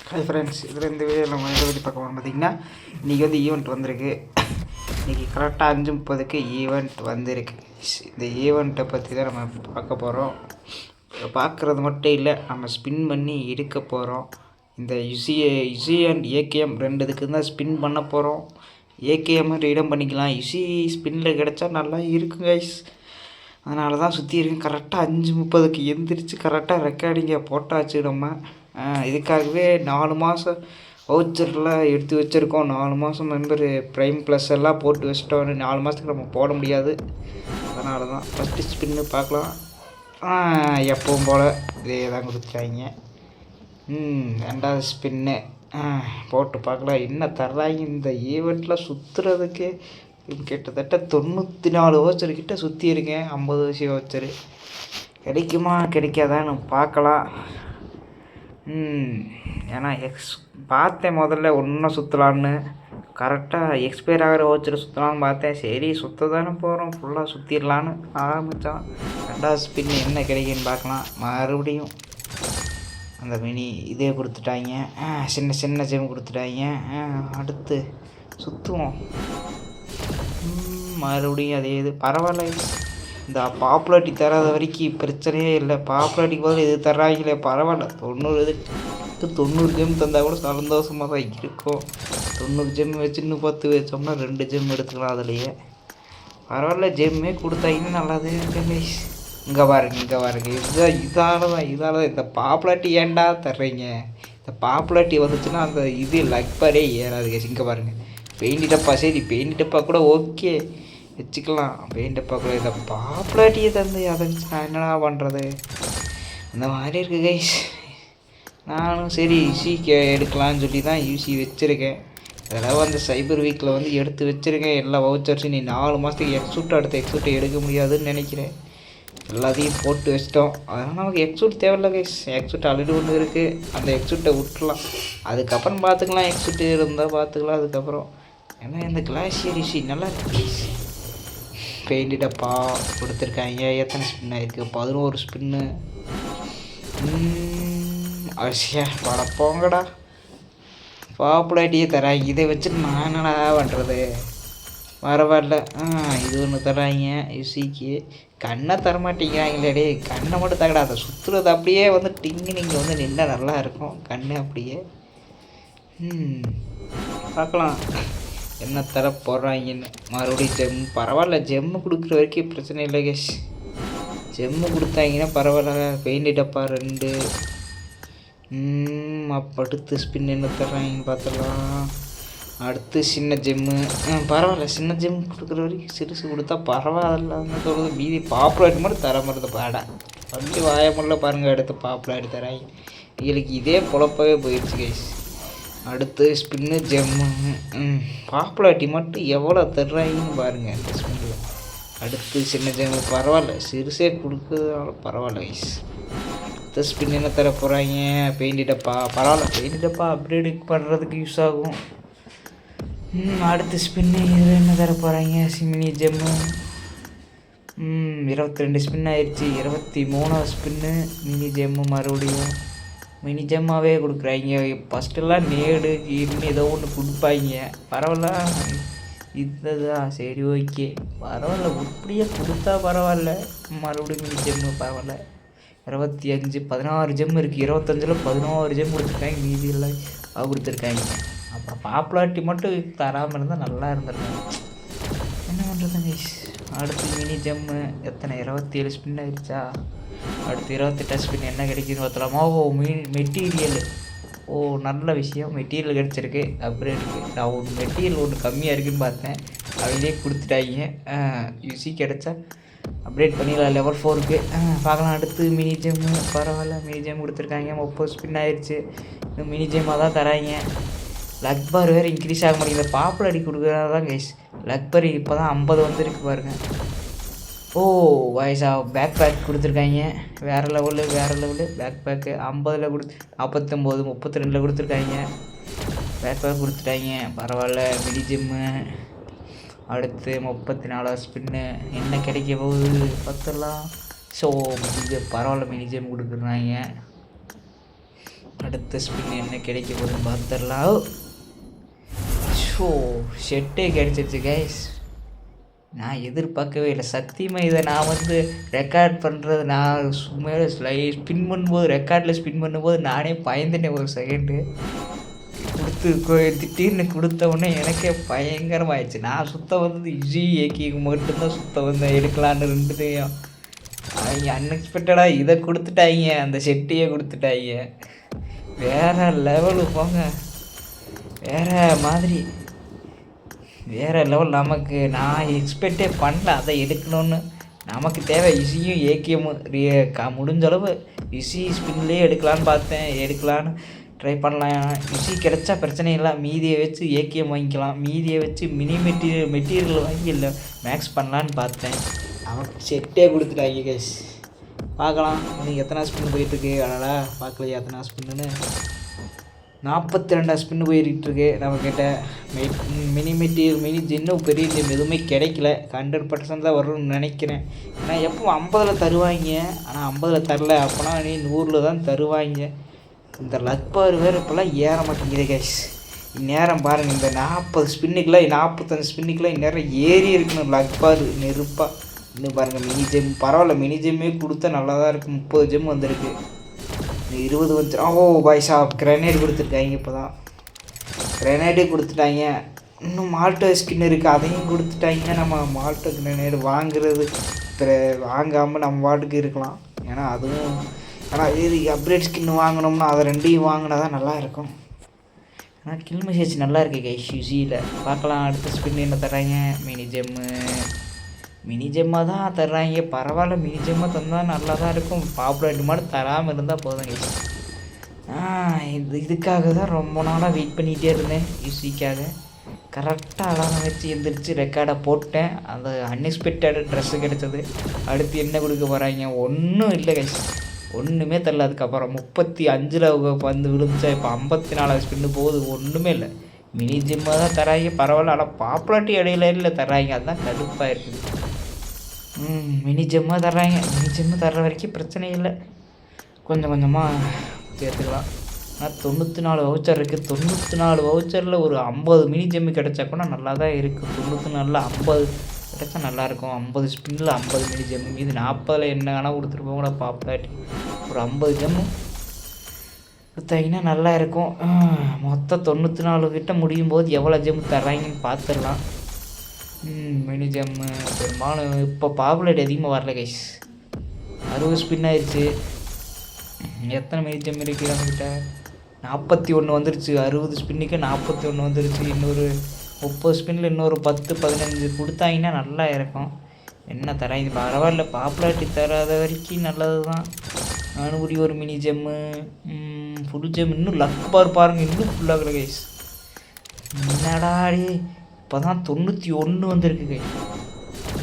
Hi friends, இதில் இந்த வீடியோவில் நம்ம எதை பற்றி பார்க்க போகிறோம் பார்த்தீங்கன்னா, இன்றைக்கி வந்து ஈவெண்ட் வந்திருக்கு. இன்றைக்கி கரெக்டாக 5:30க்கு ஈவெண்ட் வந்திருக்கு. இந்த ஈவெண்ட்டை பற்றி தான் நம்ம பார்க்க போகிறோம். பார்க்குறது மட்டும் இல்லை, நம்ம ஸ்பின் பண்ணி எடுக்க போகிறோம். இந்த யுசி அண்ட் ஏகேஎம் ரெண்டுத்துக்கு தான் ஸ்பின் பண்ண போகிறோம். ஏகேஎம் ரீடம் பண்ணிக்கலாம். யுசி ஸ்பின்னில் கிடச்சா நல்லா இருக்கும் கைஸ். அதனால தான் சுற்றி இருக்கேன். கரெக்டாக 5:30க்கு எந்திரிச்சு கரெக்டாக ரெக்கார்டிங்கை போட்டாச்சு. நம்ம இதுக்காகவே 4 மாதம் வவுச்சரில் எடுத்து வச்சுருக்கோம். 4 மாதம் மெம்பரு ப்ரைம் ப்ளஸ் எல்லாம் போட்டு வச்சிட்டோம். 4 மாதத்துக்கு நம்ம போட முடியாது. அதனால தான் ஃபஸ்ட்டு ஸ்பின்னு பார்க்கலாம். எப்பவும் போல் இதே தான் கொடுத்துட்டாங்க. ரெண்டாவது ஸ்பின்னு போட்டு பார்க்கலாம் என்ன தர்றாங்க. இந்த ஈவெண்ட்டில் சுற்றுறதுக்கு கிட்டத்தட்ட 94 வவுச்சர் கிட்ட சுற்றி இருக்கேன். 50 விஷயம் வவுச்சரு கிடைக்குமா கிடைக்காதான்னு பார்க்கலாம். ஏன்னா பார்த்தேன் முதல்ல ஒன்றும் சுற்றலான்னு. கரெக்டாக எக்ஸ்பயர் ஆகிற வவுச்சர் சுற்றலான்னு பார்த்தேன். சரி சுற்ற தானே போகிறோம், ஃபுல்லாக சுற்றிடலான்னு ஆரம்பித்தான். ரெண்டாவது ஸ்பின் என்ன கிடைக்குன்னு பார்க்கலாம். மறுபடியும் அந்த மினி இதே கொடுத்துட்டாங்க. சின்ன சின்ன ஜெம் கொடுத்துட்டாங்க. அடுத்து சுற்றுவோம். மறுபடியும் அதே இது. பரவாயில்ல, இந்த பாப்புலாரிட்டி தராத வரைக்கும் பிரச்சனையே இல்லை. பாப்புலாரிட்டிக்கு பதில் இது தர்றாங்களே பரவாயில்ல. 90 ஜெம் தந்தால் கூட சந்தோஷமாக தான் இருக்கும். 90 ஜெம் வச்சு இன்னும் 10 வச்சோம்னா 2 ஜெம் எடுத்துக்கலாம். அதுலேயே பரவாயில்ல, ஜெம்மே கொடுத்தாங்கன்னா நல்லாதே இருக்கு. இங்கே பாருங்க இதால தான் இந்த பாப்புலாரிட்டி ஏன்டா தர்றீங்க. இந்த பாப்புலாரிட்டி வந்துச்சுன்னா அந்த இது லக்பாரே ஏறாது கேஸ். இங்கே பாருங்கள், பெயிண்ட் டப்பா. சரி பெயிண்ட் டப்பா கூட ஓகே வச்சுக்கலாம். பெயிண்ட் டப்பா கூட இந்த பாப்புலாரிட்டியை தந்து அதை வச்சு நான் என்னடா பண்ணுறது. அந்த மாதிரி இருக்குது கைஸ். நானும் சரி யூசி எடுக்கலான்னு சொல்லி தான் யூசி வச்சுருக்கேன். அதெல்லாம் அந்த சைபர் வீக்கில் வந்து எடுத்து வச்சுருக்கேன் எல்லா வவுச்சர்ஸும். நீ 4 மாதத்துக்கு எக்ஸூட் அடுத்த எக்ஸூட்டை எடுக்க முடியாதுன்னு நினைக்கிறேன். எல்லாத்தையும் போட்டு வச்சிட்டோம். அதனால் நமக்கு எக்ஸூட் தேவையில்ல கைஸ். எக்ஸூட் ஆல்ரெடி ஒன்று இருக்குது, அந்த எக்ஸூட்டை விட்டுலாம். அதுக்கப்புறம் பார்த்துக்கலாம். எக்ஸூட்டு இருந்தால் பார்த்துக்கலாம் அதுக்கப்புறம். ஏன்னா இந்த கிளாஷியர் யூசி நல்லா இருக்கு. பெயிண்ட் டப்பா கொடுத்துருக்காங்க. எத்தனை ஸ்பின் ஆகிருக்கு? 11 ஸ்பின்னு. அரிசியா படப்போங்கடா. பாப்புலாரிட்டியே தராங்க. இதை வச்சு நான் என்னடா பண்ணுறது. பரவாயில்ல. இது ஒன்று தராங்க யுசிக்கு. கண்ணை தரமாட்டேங்கிறாங்களே. கண்ணை மட்டும் தகடா. அதை சுற்றுறது அப்படியே வந்து டிங்கு நீங்கள் வந்து நின்னா நல்லா இருக்கும். கண்ணு அப்படியே பார்க்கலாம் என்ன தர போடுறாங்கன்னு. மறுபடியும் ஜெம். பரவாயில்ல, ஜெம்மு கொடுக்குற வரைக்கும் பிரச்சனை இல்லை கேஷ். ஜெம்மு கொடுத்தாங்கன்னா பரவாயில்ல. பெயிண்ட் டப்பா 2. அப்போ அடுத்து ஸ்பின் என்ன தர்றாங்கன்னு பார்த்துடலாம். அடுத்து சின்ன ஜெம்மு. பரவாயில்ல, சின்ன ஜெம் கொடுக்குற வரைக்கும் சிறுசு கொடுத்தா பரவாயில்லன்னு சொல்லுது. மீதி பாப்புலாரிட்டி மட்டும் தர மாதிரி பாடா அப்படி வாயமுள்ள பாருங்கள். அடுத்து பாப்புலாரிட்டி தராங்க. எங்களுக்கு இதே பொழப்பவே போயிடுச்சு கைஸ். அடுத்து ஸ்பின்னு ஜெம்மு. பாப்புலாரிட்டி மட்டும் எவ்வளோ தர்றாங்கன்னு பாருங்கள் இந்த ஸ்பின்னில். அடுத்து சின்ன ஜெம்மு. பரவாயில்ல, சிறுசே கொடுக்குறதுனால பரவாயில்ல கைஸ். அடுத்த ஸ்பின் என்ன தர போகிறாங்க? பெயிண்ட் டப்பா. பரவாயில்ல, பெயிண்ட் டப்பா அப்கிரேடு பண்ணுறதுக்கு யூஸ் ஆகும். அடுத்த ஸ்பின்னு இதில் என்ன தர போகிறாங்க? Mini gem. 22 ஸ்பின் ஆயிடுச்சு. 23வது ஸ்பின்னு மினி ஜெம்மு. மறுபடியும் மினி ஜெம்மாவே கொடுக்குறாங்க. ஃபஸ்ட்டெல்லாம் நேடு இன்னும் ஏதோ ஒன்று கொடுப்பாங்க. பரவாயில்ல, இதுதான் சரி ஓகே பரவாயில்ல. இப்படியே கொடுத்தா பரவாயில்ல. மறுபடியும் மினி ஜெம்மு. பரவாயில்ல, 25 16 ஜெம் இருக்குது. 25ல் 16 ஜெம் கொடுத்துருக்காங்க. மீதியெல்லாம் கொடுத்துருக்காங்க. அப்புறம் பாப்புலாரிட்டி மட்டும் தராமல் இருந்தால் நல்லா இருந்திருக்காங்க. என்ன பண்ணுறது கைஸ். அடுத்து மினி ஜெம்மு. எத்தனை? 27 ஸ்பின் ஆயிடுச்சா. அடுத்து 28 ஸ்பின் என்ன கிடைக்குதுன்னு பார்த்தலாமா. மெட்டீரியல். நல்ல விஷயம். மெட்டீரியல் கிடச்சிருக்கு அப்கிரேடுக்கு. நான் மெட்டீரியல் ஒன்று கம்மியாக இருக்குதுன்னு பார்த்தேன். அவங்களே கொடுத்துட்டாங்க. யூசி கிடச்சா அப்டேட் பண்ணிடலாம் லெவல் 4க்கு. பார்க்கலாம். அடுத்து மினி ஜெம்மு. பரவாயில்ல, மினி ஜெம் கொடுத்துருக்காங்க. 30 ஸ்பின் ஆயிடுச்சு. இன்னும் மினி ஜெம்மாக தான் தராங்க. லக்பார் வேறு இன்க்ரீஸ் ஆக மாட்டேங்குது. பாப்புலாரிட்டி கொடுக்குறதா தான் கைஸ். லக்பார் இப்போ தான் 50 வந்துருக்கு பாருங்கள். வயசா பேக் பேக் கொடுத்துருக்காங்க. வேறு லெவலு பேக் பேக்கு. 50ல் 49 32ல் கொடுத்துருக்காங்க. பேக் பேக் கொடுத்துட்டாங்க. பரவாயில்ல, மினி ஜிம்மு. அடுத்து 34வது ஸ்பின்னு என்ன கிடைக்க போகுது பார்த்துடலாம். ஸோ இது பரவாயில்ல, மினி ஜிம் கொடுக்குறாங்க. அடுத்த ஸ்பின் என்ன கிடைக்க போகுதுன்னு பார்த்துடலாம். ஷோ ஷெட்டே கிடச்சிருச்சு கைஸ். நான் எதிர்பார்க்கவே இல்லை சத்தியமாக. இதை நான் ரெக்கார்ட் பண்ணுறது நான் சும்மையாக ஸ்பின் பண்ணும்போது ரெக்கார்டில் ஸ்பின் பண்ணும்போது நானே பயந்துட்டேன் ஒரு செகண்டு. திடீர்னு கொடுத்த உடனே எனக்கே பயங்கரமாகிடுச்சு. நான் சுத்தம் இஜி ஏக்கிக்கு மட்டும்தான் சுத்தம் எடுக்கலான்னு ரெண்டுத்தையும். அவங்க அன்எக்ஸ்பெக்டடாக இதை கொடுத்துட்டாங்க, அந்த செட்டையே கொடுத்துட்டாங்க. வேறு லெவலு போங்க, வேறு மாதிரி வேறு லெவல். நமக்கு நான் எக்ஸ்பெக்டே பண்ணல அதை எடுக்கணும்னு. நமக்கு தேவை இசியும் ஏகேமும் முடிஞ்ச அளவு இசி ஸ்பின்லேயே எடுக்கலான்னு பார்த்தேன். எடுக்கலான்னு ட்ரை பண்ணலாம். இசி கிடச்சா பிரச்சனை இல்லை, மீதியை வச்சு ஏகேஎம் வாங்கிக்கலாம். மீதியை வச்சு மினி மெட்டீரியல் வாங்கி இல்லை மேக்ஸ் பண்ணலான்னு பார்த்தேன். நமக்கு செட்டே கொடுத்துட்டாங்க கேஸ். பார்க்கலாம் இன்னும் எத்தனை ஸ்பின் போயிட்டுருக்கு. அதனால் பார்க்கலையா எத்தனை ஸ்பின்னு. 42 ஸ்பின்னு போயிட்டுருக்கு. நம்மக்கிட்ட மினி மெட்டீரியல் இன்னும் பெரிய ஜெம் எதுவுமே கிடைக்கல. 100% தான் வரும்னு நினைக்கிறேன். ஏன்னா எப்போ 50 தருவாங்க, ஆனால் 50 தரல. அப்போனா நீ 100 தான் தருவாங்க. இந்த லக் பவர் வேறு இப்போல்லாம் ஏற மாட்டேங்குது கைஸ். இந்நேரம் பாருங்கள், இந்த 40 ஸ்பின்னுக்குலாம் 45 ஸ்பின்னுக்குலாம் இந்நேரம் ஏறி இருக்கணும் லக் பவர் நெருப்பாக. இன்னும் பாருங்கள் மினி ஜெம் பரவாயில்ல, மினி ஜெம்மே கொடுத்தா நல்லா தான் இருக்குது. 30 ஜெம் வந்திருக்கு, 20 வந்து. ஓ பாய்ஸா கிரனேட் கொடுத்துருக்காங்க. இப்போ தான் கிரனேட்டே கொடுத்துட்டாங்க. இன்னும் மால்டோ ஸ்கின் இருக்குது, அதையும் கொடுத்துட்டாங்க. நம்ம மால்டோ கிரனேடு வாங்குறது வாங்காமல் நம்ம வாட்டுக்கு இருக்கலாம். ஏன்னா அதுவும் ஆனால் இது அப்கிரேட் ஸ்கின் வாங்கினோம்னா அதை ரெண்டையும் வாங்கினா தான் நல்லாயிருக்கும். ஆனால் கில் மெசேஜ் நல்லா இருக்குது கைஸ் யூசியில். பார்க்கலாம் அடுத்த ஸ்பின் என்ன தர்றாங்க. மினி ஜெம்மாக தான் தர்றாங்க. பரவாயில்ல, மினி ஜெம்மாக தந்தால் நல்லா தான் இருக்கும். பாப்புலர் மாதிரி தராமல் இருந்தால் போதும் கைஸ். இதுக்காக தான் ரொம்ப நாளாக வெயிட் பண்ணிகிட்டே இருந்தேன் யூசிக்காக. கரெக்டாக அலாரம் வச்சு எழுந்திரிச்சு ரெக்கார்டை போட்டேன். அந்த அன்எக்ஸ்பெக்டட் ட்ரெஸ்ஸு கிடச்சது. அடுத்து என்ன கொடுக்க போகிறாங்க, ஒன்றும் இல்லை கைஸ், ஒன்றுமே தெரில. அதுக்கப்புறம் 35 விழுந்துச்சா. இப்போ 54 ஸ்பின்னு போகுது, ஒன்றுமே இல்லை. மினி ஜிம்மாக தான் தராங்க. பரவாயில்ல, ஆனால் பாப்புலாரிட்டி இடையில இல்லை தர்றாங்க, அதுதான் கடுப்பாக இருக்குது. மினி ஜிம்மாக தர்றாங்க. மினி ஜிம்மு தர்ற வரைக்கும் பிரச்சனை இல்லை, கொஞ்சம் கொஞ்சமாக சேர்த்துக்கலாம். ஆனால் 94 வவுச்சர் இருக்குது. 94 வவுச்சரில் ஒரு 50 மினி ஜெம்மு கிடச்சா கூட நல்லா தான் இருக்குது. 94 50 கிடச்சா நல்லாயிருக்கும். 50 ஸ்பின்னில் 50 மினி ஜெம்மு, மீது 40 என்ன வேணால் கொடுத்துட்டு போக கூட பாப்புலாரிட்டி. ஒரு 50 ஜெம்மு கொடுத்தாங்கன்னா நல்லா இருக்கும். மொத்தம் 94 கிட்ட முடியும் போது எவ்வளோ ஜெம்மு தர்றாங்கன்னு பார்த்துடலாம். மினி ஜெம்மு பெரும்பாலும் இப்போ பாப்புலாரிட்டி அதிகமாக வரல கைஸ். 60 ஸ்பின் ஆயிடுச்சு. எத்தனை மினி ஜெம் இருக்குது நம்மக்கிட்ட? 41 வந்துருச்சு. 60 ஸ்பின்னுக்கு 41 வந்துருச்சு. இன்னொரு 30 ஸ்பின்னில் இன்னொரு 10-15 கொடுத்தாங்கன்னா நல்லா இருக்கும். என்ன தராங்க பரவாயில்ல, பாப்புலாரிட்டி தராத வரைக்கும் நல்லது தான். நானும் ஒரு மினி ஜெம்மு ஃபுல் ஜெம். இன்னும் லக் பார் பாருங்கள், இன்னும் ஃபுல்லாகல கைஸ். என்னடாடி இப்போ தான் 91 வந்திருக்கு கைஸ்.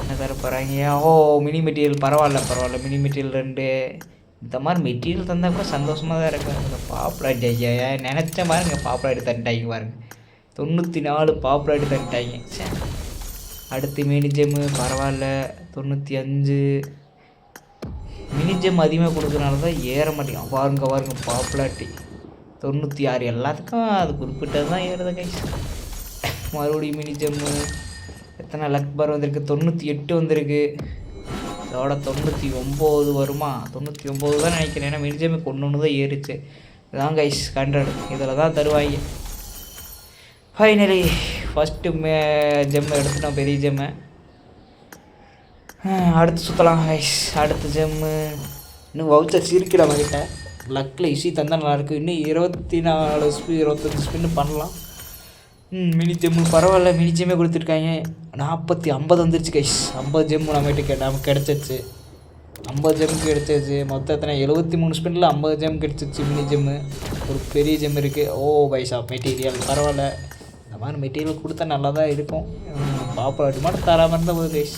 என்ன தர போகிறாங்க? மினி மெட்டீரியல் பரவாயில்ல. மினி மெட்டீரியல் 2 இந்த மாதிரி மெட்டீரியல் தந்தால் கூட சந்தோஷமாக தான் இருக்கும். இந்த பாப்புலாரிட்டி ஐயா நினச்ச பாருங்க, பாப்புலாரிட்டி தந்துட்டாங்க பாருங்க. 94 பாப்புலாரிட்டி தந்துட்டாங்க. சரி, அடுத்து மினி ஜெம்மு பரவாயில்ல 95. மினி ஜெம் அதிகமாக கொடுக்குறனால தான் ஏற மாட்டேங்க. பாருங்க பாப்புலாரிட்டி 96. எல்லாத்துக்கும் அது குறிப்பிட்டது தான் ஏறுது கைஸ். மறுபடியும் மினி ஜெம்மு எத்தனை லக் பார் வந்திருக்கு? 98 வந்திருக்கு. அதோட 99 வருமா? 99 தான் நினைக்கிறேன். ஏன்னா மினி ஜெம்மு ஒன்று தான் ஏறிச்சு. இதுதான் கைஸ் 100. இதில் தான் தருவாங்க. ஃபைனலி ஃபஸ்ட்டு ஜெம்மை எடுத்துட்டோம், பெரிய ஜெம்மை. அடுத்து சுற்றலாம் கைஸ். அடுத்த ஜெம்மு இன்னும் வவுச்சர்ஸ் இருக்குது நம்மக்கிட்ட. லக்கில் இசி தந்தால் நல்லாயிருக்கு. இன்னும் 25 ஸ்பின்னு பண்ணலாம். மினி ஜெம்மு பரவாயில்ல, மினி ஜெம்மே கொடுத்துருக்காங்க. 50 வந்துருச்சு கைஸ். 50 ஜெம்மு நமக்கு கிடச்சிச்சு. 50 ஜெம்முக்கு கிடச்சிச்சு. மொத்தம் எத்தனை 73 ஸ்பின்னில் 50 ஜெம் கிடச்சிச்சு. மினி ஜெம்மு ஒரு பெரிய ஜெம் இருக்குது. பைசா மெட்டீரியல் பரவாயில்ல. இந்த மாதிரி மெட்டீரியல் கொடுத்தா நல்லா தான் இருக்கும். பாப்புலாரிட்டி மட்டும் தராமல் இருந்தால் போதும் கைஸ்.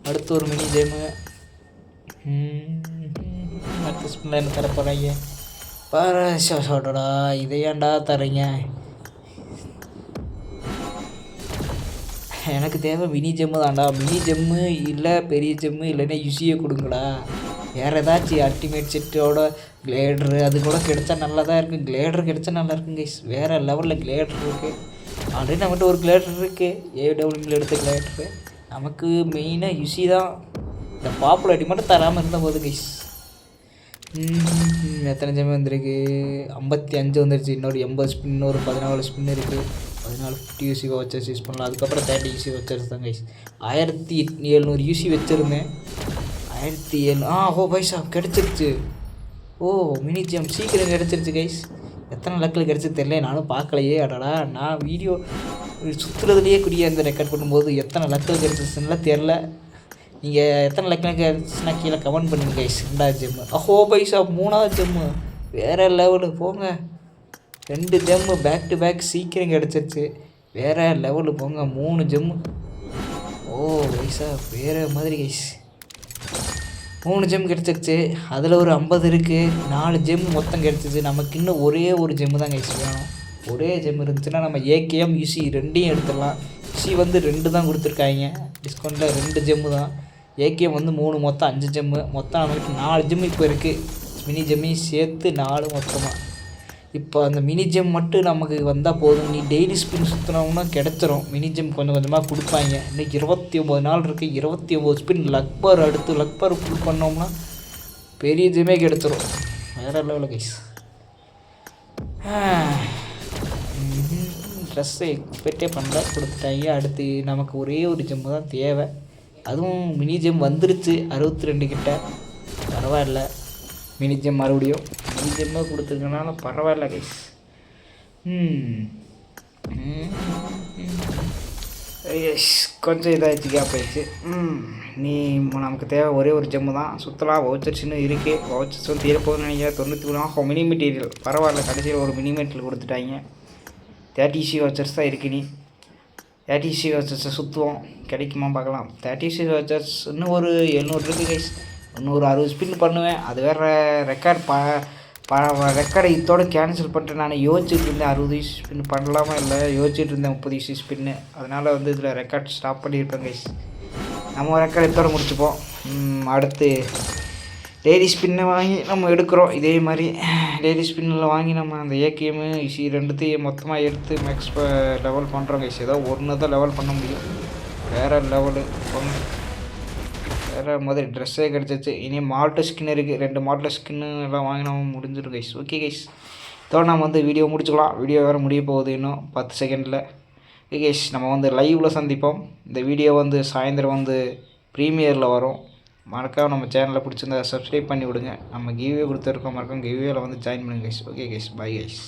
அடுத்து ஒரு மினி ஜெம்மு. அடுத்த ஸ்பின்னில் என்ன தர போகிறாங்க பாரா? இதையாண்டா தரீங்க? எனக்கு தேவை மினி ஜெம்மு தான்டா. மினி ஜெம்மு இல்லை பெரிய ஜெம்மு இல்லைன்னா யுசியை கொடுங்கடா. வேறு ஏதாச்சும் அல்டிமேட் செட்டோட கிளேடரு அது கூட கிடைச்சா நல்லா தான் இருக்குது. கிளேடர் கிடைச்சா நல்லா இருக்குங்க கைஸ். வேறு லெவலில் கிளேடர் இருக்குது. ஆல்ரெடி நம்மகிட்ட ஒரு கிளேடர் இருக்குது, ஏடபிள்யூமில் எடுத்த கிளேடரு. நமக்கு மெயினாக யுசி தான். இந்த பாப்புலாரிட்டி மட்டும் தராமல் இருந்தால் போதும் கைஸ். எத்தனை ஜெம் வந்திருக்கு? 55 வந்துருச்சு. இன்னொரு 80 ஸ்பின், இன்னொரு 14 ஸ்பின் இருக்குது. 14 50 யூசி வச்சர்ஸ் யூஸ் பண்ணலாம். அதுக்கப்புறம் 30 யூசி வச்சர்ஸ் தான் கைஸ். 1700 யூசி வச்சுருந்தேன். 1700 ஓ பைசா கிடச்சிருச்சு. ஓ மினி ஜெம் சீக்கிரம் கிடச்சிருச்சு கைஸ். எத்தனை லக்கில் கிடச்சி தெரியல, நானும் பார்க்கலையே. அடடா, நான் வீடியோ சுற்றுறதுலேயே கூடிய அந்த ரெக்கார்ட் பண்ணும்போது எத்தனை லக்கில் கிடச்சிச்சுன்னா தெரில. நீங்கள் எத்தனை லக்கில் கிடச்சின்னா கீழே கமெண்ட் பண்ணுங்க கைஸ். 2வது ஜெம்மு. பைசா 3வது ஜெம்மு வேறு லெவலு. போங்க, 2 ஜெம்மு பேக் டு பேக் சீக்கிரம் கிடச்சிருச்சு. வேறு லெவலு. போங்க, 3 ஜெம்மு. பைசா வேறு மாதிரி கைஸ். 3 ஜெம் கிடச்சிருச்சு. அதில் ஒரு 50 இருக்குது. 4 ஜெம் மொத்தம் கிடச்சிச்சு. நமக்கு இன்னும் ஒரே ஒரு ஜெம்மு தான் கைஸ் வேணும். ஒரே ஜெம் இருந்துச்சுன்னா நம்ம ஏகேஎம் யூசி ரெண்டையும் எடுத்துடலாம். யூசி வந்து 2 தான் கொடுத்துருக்காங்க டிஸ்கவுண்ட்டில். 2 ஜெம்மு தான். ஏகேஎம் வந்து 3, மொத்தம் 5 ஜெம்மு. மொத்தம் நம்மகிட்ட 4 ஜெம்மு இப்போ இருக்குது. மினி ஜெம்மையும் சேர்த்து 4 மொத்தமாக. இப்போ அந்த மினி ஜெம் மட்டும் நமக்கு வந்தால் போதும். நீ டெய்லி ஸ்பின் சுற்றினோம்னா கிடச்சிரும். மினி ஜெம் கொஞ்சம் கொஞ்சமாக கொடுப்பாங்க. இன்னைக்கு 29 நாள் இருக்குது. 29 ஸ்பின் லக்பர் அடுத்து லக்பர் ஃபுல் பண்ணோம்னா பெரிய ஜெம்மே கிடச்சிரும். வேறு லெவலில் கைஸ். ட்ரெஸ்ஸை எக்ஸ்பெக்டே பண்ணல, கொடுத்துட்டாங்க. அடுத்து நமக்கு ஒரே ஒரு ஜெம்மு தான் தேவை. அதுவும் மினி ஜெம் வந்துருச்சு 62 கிட்ட. பரவாயில்ல, மினி ஜெம் மறுபடியும் மினி ஜெம்மாக கொடுத்துருக்கனால பரவாயில்ல கைஸ். எஸ், கொஞ்சம் இதாகிடுச்சு, கேப் ஆயிடுச்சு. நீ நமக்கு தேவை ஒரே ஒரு ஜெம்மு தான். சுற்றலாம். வவுச்சர்ஸ் இன்னும் இருக்குது. வவுச்சர்ஸும் தீரப்போகுதுன்னு நினைக்கிறேன். 93 மினி மெட்டீரியல். பரவாயில்ல, கடைசியில் ஒரு மினி மெட்டீரியல் கொடுத்துட்டாங்க. 30 சி வவுச்சர்ஸ் தான் இருக்குது. நீ 30 சி வவுச்சர்ஸை சுற்றுவோம், கிடைக்குமா பார்க்கலாம். 30 சி வவுச்சர்ஸ் இன்னும் ஒரு 700 இருக்குது கைஸ். இன்னொரு 60 ஸ்பின் பண்ணுவேன். அது வேறு ரெக்கார்ட் ரெக்கார்டை இதோடு கேன்சல் பண்ணிட்டு நான் யோசிச்சுட்டு இருந்தேன். 60 ஸ்பின் பண்ணலாமா இல்லை யோசிச்சுட்டு இருந்தேன். 30 ஸ்பின்னு. அதனால் வந்து இதில் ரெக்கார்ட் ஸ்டாப் பண்ணியிருப்பேன் கைஸ். நம்ம ரெக்கார்டு இதோடு முடிச்சுப்போம். அடுத்து டெய்லி ஸ்பின்னை வாங்கி நம்ம எடுக்கிறோம். இதே மாதிரி டெய்லி ஸ்பின்னில் வாங்கி நம்ம அந்த ஏகேஎம் யூசி 2த்தையும் மொத்தமாக எடுத்து மேக்ஸ் லெவல் பண்ணுறோம் கைஸ். ஏதோ ஒன்று தான் லெவல் பண்ண முடியும். வேறு லெவலு. வேறு மாதிரி ட்ரெஸ்ஸே கிடச்சிச்சு. இனி மால்ட்டு ஸ்கின் இருக்குது. 2 மால்ட்டு ஸ்கின்னு எல்லாம் வாங்கி நம்ம முடிஞ்சிடும் கைஸ். ஓகே கைஸ், இதோட நம்ம வந்து வீடியோ முடிச்சுக்கலாம். வீடியோ வேறு முடிய போகுது இன்னும் 10 செகண்டில். ஓகே கைஸ், நம்ம வந்து லைவில் சந்திப்போம். இந்த வீடியோ வந்து சாயந்தரம் வந்து ப்ரீமியரில் வரும். மறக்காம நம்ம சேனலில் பிடிச்சிருந்தா சப்ஸ்கிரைப் பண்ணி விடுங்க. நம்ம கிவ்வே கொடுத்துருக்கோம். மறக்காம கிவ்வேல வந்து ஜாயின் பண்ணுங்க guys. Okay guys, bye guys.